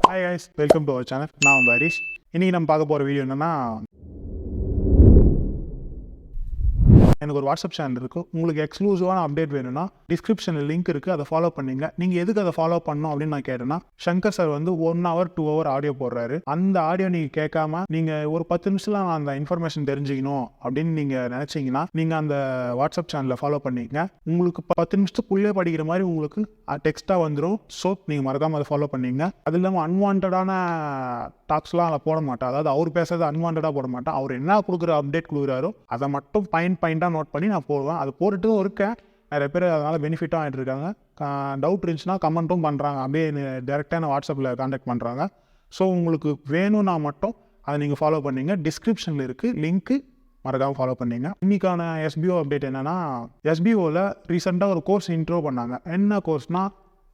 Hi guys, welcome to our channel. நான் வந்து ஹரிஷ். இன்னைக்கு நம்ம பார்க்க போகிற வீடியோ என்னன்னா, எனக்கு ஒரு வாட்ஸ்அப் சேனல் இருக்குது. உங்களுக்கு எக்ஸ்க்ளூசிவான அப்டேட் வேணும்னா டிஸ்கிரிப்ஷனில் லிங்க் இருக்குது, அதை ஃபாலோ பண்ணிங்க. நீங்கள் எதுக்கு அதை ஃபாலோ பண்ணணும் அப்படின்னு நான் கேட்டேன்னா, சங்கர் சார் வந்து 1 hour 2 hour ஆடியோ போடுறாரு. அந்த ஆடியோ நீங்கள் கேட்காம நீங்கள் ஒரு 10 நிமிஷத்தில் நான் அந்த இன்ஃபர்மேஷன் தெரிஞ்சுக்கணும் அப்படின்னு நீங்கள் நினச்சிங்கன்னா நீங்கள் அந்த வாட்ஸ்அப் சேனலில் ஃபாலோ பண்ணிங்க. உங்களுக்கு 10 நிமிஷத்துக்குள்ளே படிக்கிற மாதிரி உங்களுக்கு டெக்ஸ்ட்டாக வந்துடும். ஸோ நீங்கள் மறக்காமல் அதை ஃபாலோ பண்ணிங்க. அது இல்லாமல் அன்வான்டான டாக்ஸ்லாம் அதில் போட மாட்டேன். அதாவது அவர் பேசுறது அன்வான்டாக போட மாட்டேன். அவர் என்ன கொடுக்குற அப்டேட் கொடுக்குறாரோ அதை மட்டும் பாயிண்டாக நோட் பண்ணி நான் போடுவேன். அது போட்டுட்டு இருக்கேன். நிறைய பேர் அதனால் பெனிஃபிட்டும் ஆகிட்டு இருக்காங்க. டவுட் இருந்துச்சுன்னா கமெண்ட்டும் பண்ணுறாங்க. அப்படியே டேரெக்டாக வாட்ஸ்அப்பில் கான்டாக்ட் பண்ணுறாங்க. ஸோ உங்களுக்கு வேணும்னா மட்டும் அதை நீங்கள் ஃபாலோ பண்ணிங்க. டிஸ்கிரிப்ஷனில் இருக்குது லிங்க்கு, மறக்காமல் ஃபாலோ பண்ணிங்க. இன்றைக்கான எஸ்பிஓ அப்டேட் என்னென்னா, எஸ்பிஓவில் ரீசெண்டாக ஒரு கோர்ஸ் இன்ட்ரோ பண்ணாங்க. என்ன கோர்ஸ்னால்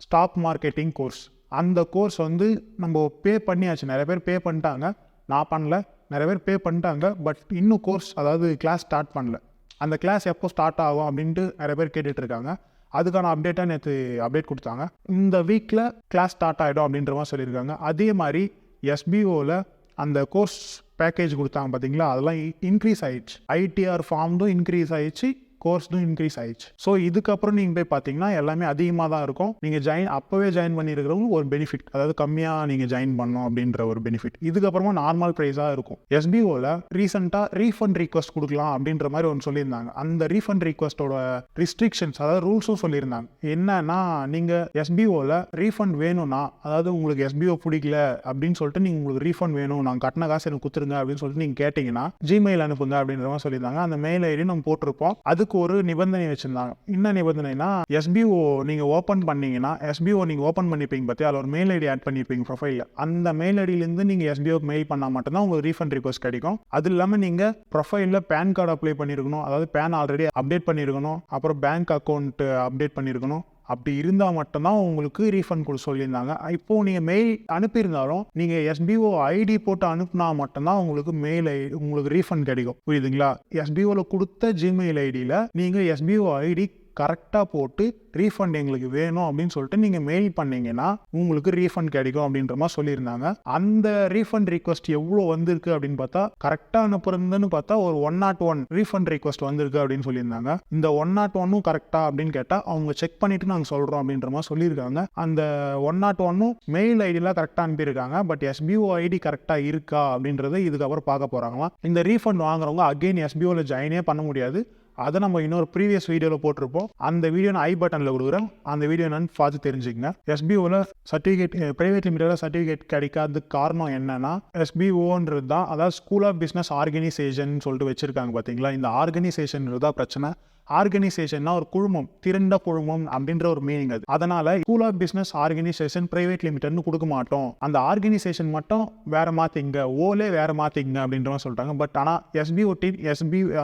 ஸ்டாக் மார்க்கெட்டிங் கோர்ஸ். அந்த கோர்ஸ் வந்து நம்ம பே பண்ணியாச்சு. நிறைய பேர் பே பண்ணிட்டாங்க. நான் பண்ணல, நிறைய பேர் பே பண்ணிட்டாங்க. பட் இன்னும் கோர்ஸ், அதாவது கிளாஸ் ஸ்டார்ட் பண்ணல. அந்த கிளாஸ் எப்போ ஸ்டார்ட் ஆகும் அப்படின்ட்டு நிறைய பேர் கேட்டுட்ருக்காங்க. அதுக்கான அப்டேட்டாக நேற்று அப்டேட் கொடுத்தாங்க. இந்த வீக்கில் கிளாஸ் ஸ்டார்ட் ஆகிடும் அப்படின்ற மாதிரி சொல்லியிருக்காங்க. அதே மாதிரி எஸ்பிஓவில் அந்த கோர்ஸ் பேக்கேஜ் கொடுத்தாங்க பார்த்தீங்களா, அதெல்லாம் இன்க்ரீஸ் ஆயிடுச்சு. ஐடிஆர் ஃபார்ம்டும் இன்க்ரீஸ் ஆயிடுச்சு, கோர்ஸ்டும் இன்க்ரீஸ் ஆயிடுச்சு. ஸோ இதுக்கப்புறம் நீங்கள் போய் பார்த்தீங்கன்னா எல்லாமே அதிகமாக தான் இருக்கும். நீங்கள் அப்போவே ஜாயின் பண்ணியிருக்கிறவங்க ஒரு பெனிஃபிட், அதாவது கம்மியாக நீங்கள் ஜாயின் பண்ணணும் அப்படின்ற ஒரு பெனிஃபிட். இதுக்கப்புறமா நார்மல் ப்ரைஸாக இருக்கும். எஸ்பிஓவில் ரீசெண்டாக ரீஃபண்ட் ரிக்வஸ்ட் கொடுக்கலாம் அப்படின்ற மாதிரி ஒன்று சொல்லியிருந்தாங்க. அந்த ரீஃபண்ட் ரிக்வஸ்ட்டோட ரிஸ்ட்ரிக்ஷன்ஸ், அதாவது ரூல்ஸும் சொல்லியிருந்தாங்க. என்னன்னா, நீங்கள் எஸ்பிஓவில் ரீஃபண்ட் வேணும்னா, அதாவது உங்களுக்கு எஸ்பிஓ பிடிக்கல அப்படின்னு சொல்லிட்டு நீங்கள் உங்களுக்கு ரீஃபண்ட் வேணும், நாங்கள் கட்டின காசு எனக்கு கொடுத்துருங்க அப்படின்னு சொல்லிட்டு நீங்கள் கேட்டிங்கன்னா ஜிமெயில் அனுப்புங்க அப்படின்ற மாதிரி சொல்லியிருந்தாங்க. அந்த மெயில் ஐடி நம்ம போட்டிருப்போம். அதுக்கு ஒரு நிபந்தனை வச்சிருந்தாங்க. என்ன நிபந்தனைனா, எஸ்பிஓ நீங்க ஓபன் பண்ணீங்கன்னா, எஸ்பிஓ நீங்க ஓபன் பண்ணிப்பீங்க பத்தி, அதில் ஒரு மெயில் ஐடி ஆட் பண்ணிருப்பீங்க ப்ரொஃபைல்ல. அந்த மெயில் ஐடியிலிருந்து நீங்க எஸ்பிஓக்கு மெயில் பண்ணா மட்டும்தான் உங்களுக்கு ரீஃபண்ட் ரிக்வஸ்ட் கிடைக்கும். அது இல்லாமல் நீங்க ப்ரொஃபைல்ல பேன் கார்டு அப்ளை பண்ணிருக்கணும், அதாவது பேன் ஆல்ரெடி அப்டேட் பண்ணிருக்கணும், அப்புறம் பேங்க் அக்கௌண்ட் அப்டேட் பண்ணிருக்கணும். அப்படி இருந்தால் மட்டும்தான் உங்களுக்கு ரீஃபண்ட் கொடுக்க சொல்லியிருந்தாங்க. இப்போது நீங்கள் மெயில் அனுப்பியிருந்தாலும் நீங்கள் எஸ்பிஓ ஐடி போட்டு அனுப்புனா மட்டும்தான் உங்களுக்கு உங்களுக்கு ரீஃபண்ட் கிடைக்கும். புரியுதுங்களா? எஸ்பிஓவில் கொடுத்த ஜிமெயில் ஐடியில் நீங்கள் எஸ்பிஓ ஐடி கரெக்டாக போட்டு ரீஃபண்ட் எங்களுக்கு வேணும் அப்படின்னு சொல்லிட்டு நீங்கள் மெயில் பண்ணீங்கன்னா உங்களுக்கு ரீஃபண்ட் கிடைக்கும் அப்படின்ற மாதிரி சொல்லியிருந்தாங்க. அந்த ரீஃபண்ட் ரிக்வஸ்ட் எவ்வளோ வந்திருக்கு அப்படின்னு பார்த்தா, கரெக்டாக அனுப்புறதுன்னு பார்த்தா ஒரு 101 ரீஃபண்ட் ரிக்வஸ்ட் வந்திருக்கு அப்படின்னு சொல்லியிருந்தாங்க. இந்த 101 கரெக்டாக அப்படின்னு கேட்டால் அவங்க செக் பண்ணிட்டு நாங்கள் சொல்கிறோம் அப்படின்ற மாதிரி சொல்லியிருக்காங்க. அந்த 101 மெயில் ஐடியில் கரெக்டாக அனுப்பியிருக்காங்க. பட் எஸ்பிஓ ஐடி கரெக்டாக இருக்கா அப்படின்றத இதுக்கப்புறம் பார்க்க போகிறாங்களாம். இந்த ரீஃபண்ட் வாங்குறவங்க அகெயின் எஸ்பிஓவில் ஜாயினே பண்ண முடியாது. அதை நம்ம இன்னொரு ப்ரீவியஸ் வீடியோவில் போட்டிருப்போம். அந்த வீடியோ நான் ஐ பட்டனில் கொடுக்குறேன். அந்த வீடியோ என்னன்னு பார்த்து தெரிஞ்சுக்கங்க. எஸ்பிஓவில் சர்டிஃபிகேட், பிரைவேட் லிமிட்டடில் சர்டிஃபிகேட் கிடைக்காததுக்கு காரணம் என்னன்னா, எஸ்பிஓன்றது தான், அதாவது ஸ்கூல் ஆஃப் பிஸ்னஸ் ஆர்கனைசேஷன் சொல்லிட்டு வச்சுருக்காங்க பார்த்தீங்களா. இந்த ஆர்கனைசேஷன்றது தான் பிரச்சனை. ஆர்கனைசேஷன்னா ஒரு குழுமம், திரண்ட குழுமம் அப்படின்ற ஒரு மீனிங். அது அதனால school of business organisation private லிமிட்டட்னு கொடுக்க மாட்டோம், அந்த ஆர்கனைசேஷன் மட்டும் வேற மாத்திங்க, ஓலே வேற மாத்திங்க அப்படின்ற மாதிரி சொல்றாங்க. பட் ஆனால் எஸ்பிஓ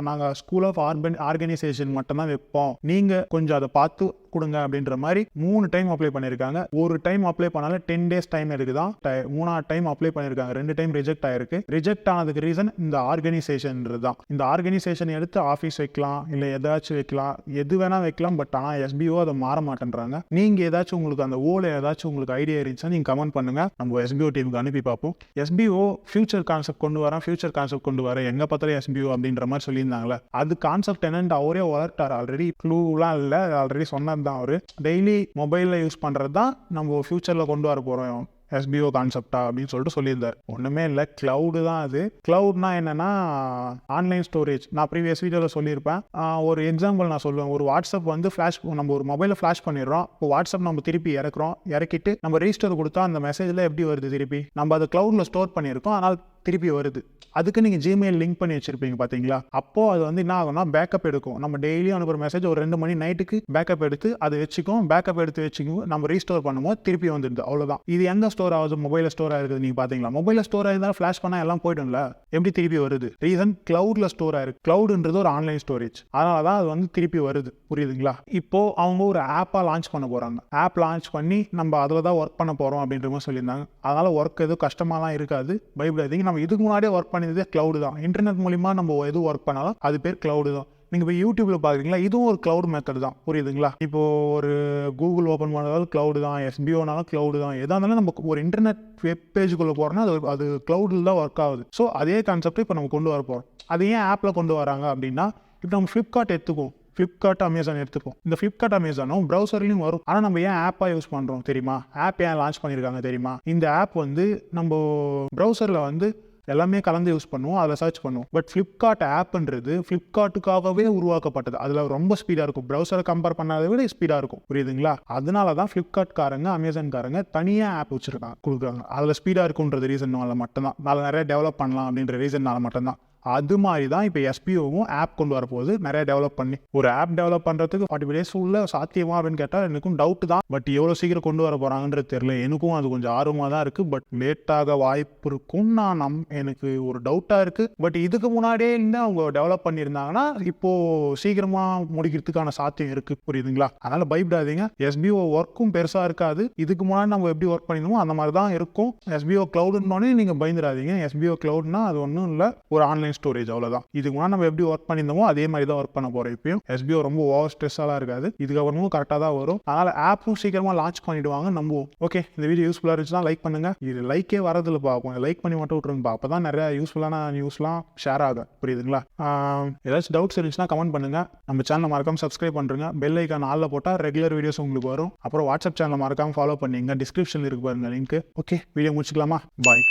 நாங்கள் ஸ்கூல் ஆஃப் ஆர்கனைசேஷன் மட்டும் தான் வைப்போம், நீங்க கொஞ்சம் அதை பார்த்து கொடுங்க அப்படின்ற மாதிரி 3 டைம் அப்ளை பண்ணியிருக்காங்க. ஒரு டைம் அப்ளை பண்ணாலும் 10 days டைம் இருக்குதான். 3ஆவது டைம் அப்ளை பண்ணியிருக்காங்க. 2 டைம் ரிஜெக்ட் ஆயிருக்கு. ரிஜெக்ட் ஆனதுக்கு ரீசன் இந்த ஆர்கனைசேஷன் தான். இந்த ஆர்கனைசேஷன் எடுத்து ஆஃபீஸ் வைக்கலாம், இல்லை ஏதாச்சும் வைக்கலாம், எது வேணா வைக்கலாம். பட் ஆனால் எஸ்பிஓ அதை மாற மாட்டேன்றாங்க. நீங்கள் ஏதாச்சும் உங்களுக்கு அந்த ஓல ஏதாச்சும் உங்களுக்கு ஐடியா இருந்துச்சுன்னா நீங்கள் கமெண்ட் பண்ணுங்க, நம்ம எஸ்பிஓ டீமுக்கு அனுப்பி பார்ப்போம். எஸ்பிஓ ஃபியூச்சர் கான்செப்ட் கொண்டு வர எங்க பார்த்தாலும் எஸ்பிஓ அப்படின்ற மாதிரி சொல்லியிருந்தாங்களே, அது கான்செப்ட் என்னன்னு அவரே வளர்ட்டார். ஆல்ரெடி க்ளூலாம் இல்லை, ஆல்ரெடி சொன்னது தான். அவரு டெய்லி மொபைலில் யூஸ் பண்ணுறது தான் நம்ம ஃபியூச்சரில் கொண்டு வர போகிறோம் எஸ்பிஓ கான்செப்டா அப்படின்னு சொல்லிட்டு சொல்லியிருந்தார். ஒன்றுமே இல்லை, கிளவுடு தான் அது. கிளவுட்னா என்னன்னா ஆன்லைன் ஸ்டோரேஜ். நான் ப்ரீவியஸ் வீடியோவில் சொல்லியிருப்பேன். ஒரு எக்ஸாம்பிள் நான் சொல்லுவேன். ஒரு வாட்ஸ்அப் வந்து நம்ம ஒரு மொபைலில் ஃப்ளாஷ் பண்ணிடுறோம். இப்போ வாட்ஸ்அப் நம்ம திருப்பி இறக்கிட்டு நம்ம ரெஜிஸ்டர் கொடுத்தா அந்த மெசேஜில் எப்படி வருது, திருப்பி நம்ம அதை கிளவுடில் ஸ்டோர் பண்ணியிருக்கோம், ஆனால் திருப்பி வருது. அதுக்கு நீங்கள் ஜிமெயில் லிங்க் பண்ணி வச்சிருப்பீங்க பார்த்தீங்களா. அப்போ அது வந்து என்ன ஆகும்னா பேக்கப் எடுக்கும். நம்ம டெய்லியும் அனுப்புற மெசேஜ் ஒரு 2 மணி நைட்டுக்கு பேக்கப் எடுத்து அது வச்சுக்கும். பேக்கப் எடுத்து வச்சுக்கும், நம்ம ரீஸ்டோர் பண்ணும்போது திருப்பி வந்துடுது. அவ்வளோதான். இது எந்த ஸ்டோர் ஆகுது, மொபைலில் ஸ்டோர் ஆயிருக்குது. நீங்கள் பார்த்தீங்களா, மொபைலில் ஸ்டோர் ஆயிருந்தாலும் ஃப்ளாஷ் பண்ணால் எல்லாம் போய்டும்ல, எப்படி திருப்பி வருது? ரீசன் கிளவுடில் ஸ்டோர் ஆயிருக்கு. கிளவுடுன்றது ஒரு ஆன்லைன் ஸ்டோரேஜ், அதனால தான் அது வந்து திருப்பி வருது. புரியுதுங்களா? இப்போ அவங்க ஒரு ஆப்பாக லான்ச் பண்ண போகிறாங்க. ஆப் லான்ச் பண்ணி நம்ம அதில் தான் ஒர்க் பண்ண போகிறோம் அப்படின்ற மாதிரி சொல்லியிருந்தாங்க. அதனால் ஒர்க் எதுவும் கஷ்டமாலாம் இருக்காது, பயப்படாதீங்க. நம்ம இதுக்கு முன்னாடியே ஒர்க் பண்ணது கிளவுடு தான். இன்டர்நெட் மூலிமா நம்ம எது ஒர்க் பண்ணாலும் அது பேர் கிளவுடு தான். நீங்கள் இப்போ யூடியூப்ல பார்க்குறீங்களா, இதுவும் ஒரு க்ளவுட் மெத்தட் தான், புரியுதுங்களா? இப்போ ஒரு கூகுள் ஓப்பன் பண்ணாலும் க்ளவுடு தான், எஸ்பிஓனாலும் க்ளவுடு தான். எதாக இருந்தாலும் நமக்கு ஒரு இன்டர்நெட் வெப் பேஜுக்குள்ளே போகிறோன்னா அது க்ளவுடில் தான் ஒர்க் ஆகுது. ஸோ அதே கான்செப்ட் இப்போ நம்ம கொண்டு வர போகிறோம். அது ஏன் ஆப்பில் கொண்டு வராங்க அப்படின்னா, இப்போ நம்ம ஃப்ளிப்கார்ட் எடுத்துக்குவோம், ஃப்ளிப்கார்ட் அமேசான் எடுத்துப்போம். இந்த ஃப்ளிப்கார்ட் அமேசானும் ப்ரௌசர்லையும் வரும். ஆனால் நம்ம ஏன் ஆப்பாக யூஸ் பண்ணுறோம் தெரியுமா? ஆப் ஏன் லான்ச் பண்ணியிருக்காங்க தெரியுமா? இந்த ஆப் வந்து நம்ம ப்ரௌசரில் வந்து எல்லாமே கலந்து யூஸ் பண்ணுவோம், அதில் சர்ச் பண்ணுவோம். பட் ஃப்ளிப்கார்ட் ஆப்ன்றது ஃப்ளிப்கார்ட்டுக்காகவே உருவாக்கப்பட்டது. அதில் ரொம்ப ஸ்பீடாக இருக்கும், ப்ரௌசரை கம்பேர் பண்ணாத விட ஸ்பீடாக இருக்கும், புரியுதுங்களா? அதனால தான் ஃப்ளிப்கார்ட்காரங்க அமேசான்காரங்க தனியாக ஆப் வச்சுருக்காங்க, கொடுக்குறாங்க. அதில் ஸ்பீடாக இருக்குன்றது ரீசன்னால மட்டும்தான், அதில் நிறைய டெவலப் பண்ணலாம் அப்படின்ற ரீசன்னால மட்டும்தான். அது மாதிரி தான் இப்போ எஸ்பிஓவும் ஆப் கொண்டு வரப்போகுது, நிறைய டெவலப் பண்ணி. ஒரு ஆப் டெவலப் பண்ணுறதுக்கு 45 days உள்ள சாத்தியமா அப்படின்னு கேட்டால் எனக்கும் டவுட் தான். பட் எவ்வளோ சீக்கிரம் கொண்டு வர போகிறாங்கன்றது தெரியல. எனக்கும் அது கொஞ்சம் ஆர்வமாக தான் இருக்குது. பட் லேட்டாக வாய்ப்பு இருக்கும்னு எனக்கு ஒரு டவுட்டாக இருக்குது. பட் இதுக்கு முன்னாடியே இருந்து அவங்க டெவலப் பண்ணியிருந்தாங்கன்னா இப்போது சீக்கிரமாக முடிக்கிறதுக்கான சாத்தியம் இருக்குது, புரியுதுங்களா? அதனால் பயப்படாதீங்க. எஸ்பிஓ ஒர்க்கும் பெருசாக இருக்காது. இதுக்கு முன்னாடி நம்ம எப்படி ஒர்க் பண்ணியிருந்தோமோ அந்த மாதிரி தான் இருக்கும். எஸ்பிஓ க்ளவுடுன்னோடனே நீங்கள் பயந்துடாதீங்க. எஸ்பிஓ க்ளவுட்னா அது ஒன்றும் இல்லை, ஒரு ஆன்லைன் ஸ்டோரேஜ், அவ்வளவுதான். இதுக்கு முன்னாடி நம்ம எப்படி ஒர்க் பண்ணியிருந்தோமோ அதே மாதிரி தான் ஒர்க் பண்ண போறோம். இப்பயும் எஸ்பிஓ ரொம்ப ஓவர் ஸ்ட்ரெஸ்ஸாலாம் இருக்காது, இதுக்கப்புறமும் கரெக்டாக தான் வரும். அதனால ஆப்பும் சீக்கிரமா லான்ச் பண்ணிடுவாங்க, நம்புவோம். ஓகே, இந்த வீடியோ யூஸ்ஃபுல்லாக இருந்துச்சுன்னா லைக் பண்ணுங்க. இது லைக்கே வரதில்ல பார்ப்போம், லைக் பண்ணி மட்டும் விட்டுருங்க. அப்போ தான் நிறைய யூஸ்ஃபுல்லான நியூஸ்லாம் ஷேர் ஆகும், புரியுதுங்களா? ஏதாச்சும் டவுட்ஸ் இருந்துச்சுன்னா கமெண்ட் பண்ணுங்க. நம்ம சேனலை மறக்காம சப்ஸ்கிரைப் பண்ணுங்க. பெல் ஐக்கான் ஆல்ல போட்டால் ரெகுலர் வீடியோஸ் உங்களுக்கு வரும். அப்புறம் வாட்ஸ்அப் சேனலை மறக்காம ஃபாலோ பண்ணிங்க, டிஸ்கிரிப்ஷனில் இருக்கு பாருங்க லிங்க். ஓகே, வீடியோ முடிச்சுக்கலாமா? பாய்.